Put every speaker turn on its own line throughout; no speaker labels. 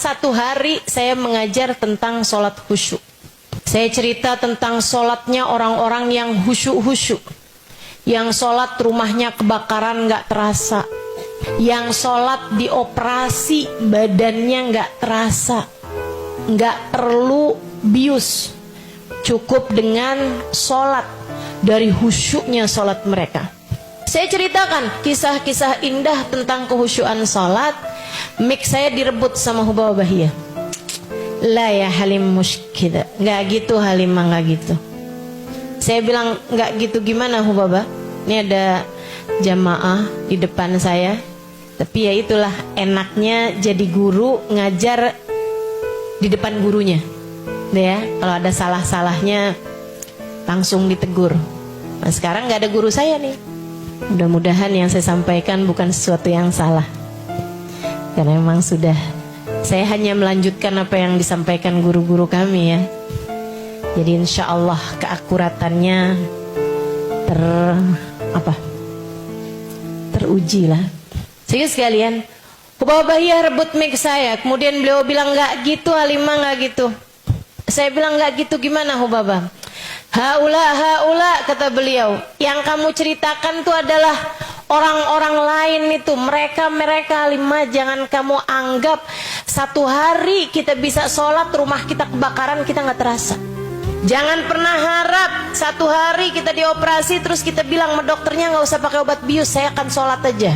satu hari saya mengajar tentang sholat khusyuk. Saya cerita tentang sholatnya orang-orang yang khusyuk-khusyuk, yang sholat rumahnya kebakaran gak terasa, yang sholat dioperasi badannya gak terasa, gak perlu bius, cukup dengan sholat, dari khusyuknya sholat mereka. Saya ceritakan kisah-kisah indah tentang kehusyuan sholat. Mic saya direbut sama Hubaba Bahia. La ya Halim muskida, nggak gitu Halimah, nggak gitu. Saya bilang nggak gitu gimana Hubaba? Ini ada jamaah di depan saya. Tapi ya itulah enaknya jadi guru ngajar di depan gurunya. Ya, kalau ada salah-salahnya langsung ditegur. Nah, sekarang nggak ada guru saya nih. Mudah-mudahan yang saya sampaikan bukan sesuatu yang salah, karena memang sudah, saya hanya melanjutkan apa yang disampaikan guru-guru kami ya. Jadi insya Allah keakuratannya teruji lah. Sehingga sekalian, Hubaba Bahia rebut mic saya, kemudian beliau bilang nggak gitu Halimah, nggak gitu. Saya bilang nggak gitu gimana Hubaba? Haula, kata beliau, yang kamu ceritakan itu adalah orang-orang lain itu, mereka Halimah. Jangan kamu anggap satu hari kita bisa sholat, rumah kita kebakaran kita nggak terasa. Jangan pernah harap satu hari kita dioperasi terus kita bilang sama dokternya nggak usah pakai obat bius, saya akan sholat aja.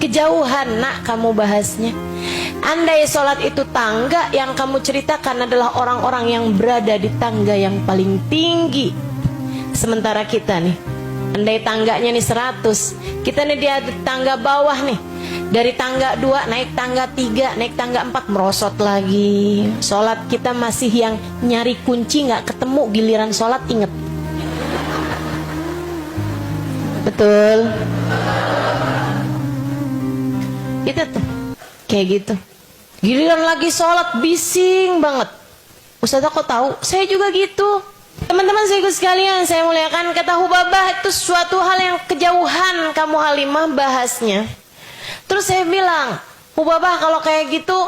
Kejauhan nak kamu bahasnya. Andai sholat itu tangga, yang kamu ceritakan adalah orang-orang yang berada di tangga yang paling tinggi. Sementara kita nih, andai tangganya nih 100, kita nih di tangga bawah nih. Dari tangga 2 naik tangga 3, naik tangga 4, merosot lagi. Sholat kita masih yang nyari kunci gak ketemu, giliran sholat inget. Betul. Itu tuh kayak gitu. Giliran lagi sholat bising banget. Ustazah kok tahu? Saya juga gitu. Teman-teman saya sekalian, saya muliakan, kata Hubabah, itu suatu hal yang kejauhan kamu Halimah bahasnya. Terus saya bilang, Hubabah kalau kayak gitu,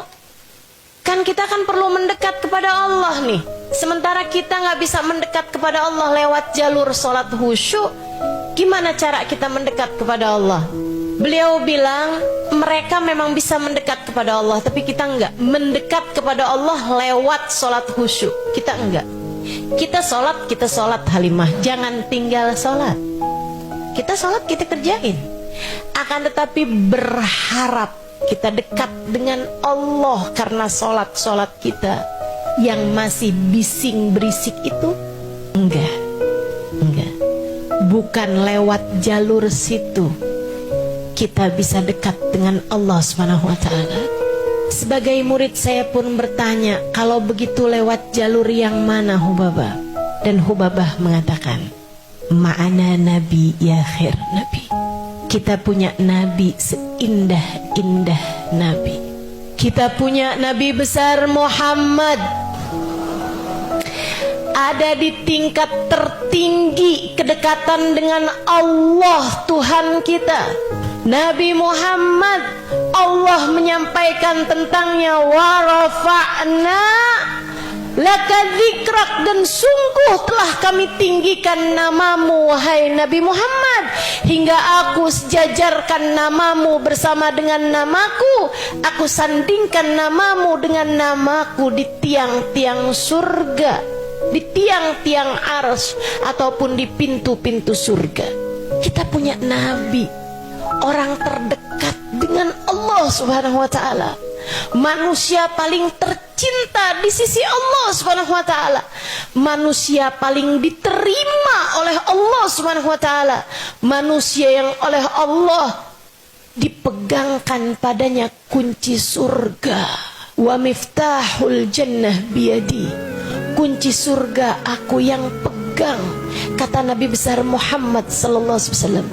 kan kita kan perlu mendekat kepada Allah nih. Sementara kita nggak bisa mendekat kepada Allah lewat jalur sholat khusyuk, gimana cara kita mendekat kepada Allah? Beliau bilang mereka memang bisa mendekat kepada Allah, tapi kita enggak. Mendekat kepada Allah lewat sholat khusyuk, kita enggak. Kita sholat Halimah, jangan tinggal sholat. Kita sholat kita kerjain. Akan tetapi berharap kita dekat dengan Allah karena sholat kita yang masih bising berisik itu enggak. Bukan lewat jalur situ kita bisa dekat dengan Allah Subhanahu wa ta'ala. Sebagai murid saya pun bertanya, kalau begitu lewat jalur yang mana Hubabah? Dan Hubabah mengatakan, ma'ana nabi ya khair nabi. Kita punya nabi seindah-indah nabi. Kita punya nabi besar Muhammad, ada di tingkat tertinggi kedekatan dengan Allah Tuhan kita. Nabi Muhammad, Allah menyampaikan tentangnya, wa rafa'na laka dzikrak, dan sungguh telah kami tinggikan namamu wahai Nabi Muhammad, hingga aku sejajarkan namamu bersama dengan namaku, aku sandingkan namamu dengan namaku di tiang-tiang surga, di tiang-tiang arsy ataupun di pintu-pintu surga. Kita punya nabi, orang terdekat dengan Allah Subhanahu wa ta'ala, manusia paling tercinta di sisi Allah Subhanahu wa ta'ala, manusia paling diterima oleh Allah Subhanahu wa ta'ala, manusia yang oleh Allah dipegangkan padanya kunci surga. Wa miftahul jannah biyadi, kunci surga aku yang pegang, kata Nabi besar Muhammad sallallahu alaihi wasallam.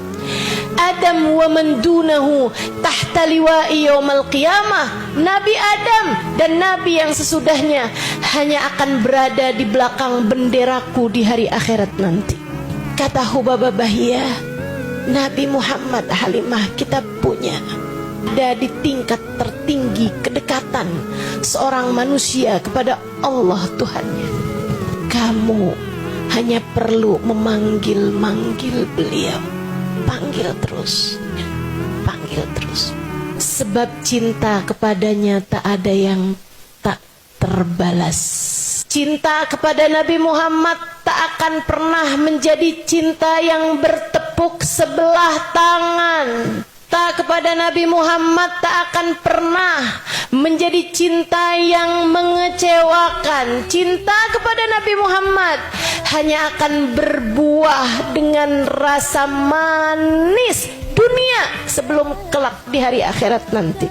Adam wa man dunahu tahta liwa'i yaumal qiyamah. Nabi Adam dan nabi yang sesudahnya hanya akan berada di belakang benderaku di hari akhirat nanti. Kata Hubaba Bahia, Nabi Muhammad Halimah kita punya ada di tingkat tertinggi kedekatan pendekatan seorang manusia kepada Allah Tuhannya, kamu hanya perlu memanggil-manggil beliau. Panggil terus, panggil terus. Sebab cinta kepadanya tak ada yang tak terbalas. Cinta kepada Nabi Muhammad tak akan pernah menjadi cinta yang bertepuk sebelah tangan. Tak kepada Nabi Muhammad tak akan pernah menjadi cinta yang mengecewakan. Cinta kepada Nabi Muhammad hanya akan berbuah dengan rasa manis dunia sebelum kelak di hari akhirat nanti.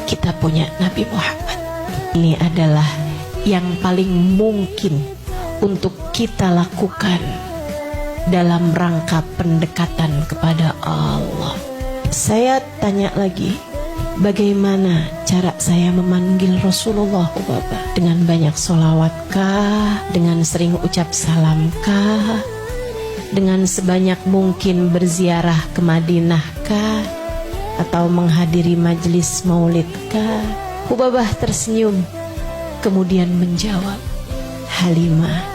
Kita punya Nabi Muhammad. Ini adalah yang paling mungkin untuk kita lakukan dalam rangka pendekatan kepada Allah. Saya tanya lagi, bagaimana cara saya memanggil Rasulullah Bapak? Dengan banyak sholawat-kah? Dengan sering ucap salam-kah? Dengan sebanyak mungkin berziarah ke Madinah-kah? Atau menghadiri majelis maulid-kah? Hubabah tersenyum, kemudian menjawab, Halimah,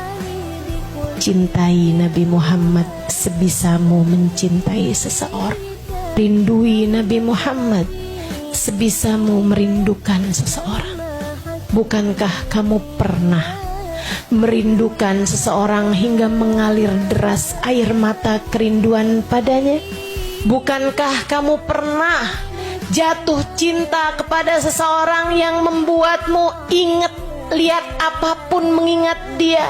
cintai Nabi Muhammad sebisamu mencintai seseorang. Rindui Nabi Muhammad sebisamu merindukan seseorang. Bukankah kamu pernah merindukan seseorang hingga mengalir deras air mata kerinduan padanya? Bukankah kamu pernah jatuh cinta kepada seseorang yang membuatmu ingat lihat apapun mengingat dia?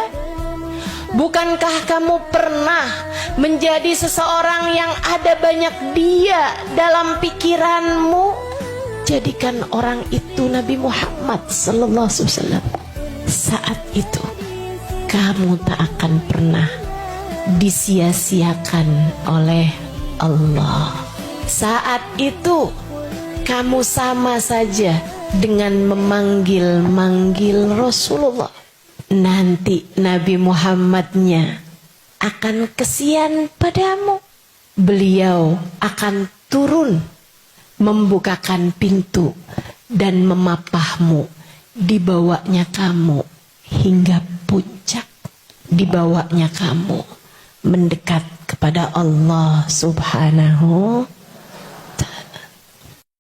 Bukankah kamu pernah menjadi seseorang yang ada banyak dia dalam pikiranmu? Jadikan orang itu Nabi Muhammad sallallahu alaihi wasallam. Saat itu kamu tak akan pernah disia-siakan oleh Allah. Saat itu kamu sama saja dengan memanggil-manggil Rasulullah. Nanti Nabi Muhammadnya akan kesian padamu. Beliau akan turun, membukakan pintu dan memapahmu. Dibawanya kamu hingga puncak. Dibawanya kamu mendekat kepada Allah Subhanahu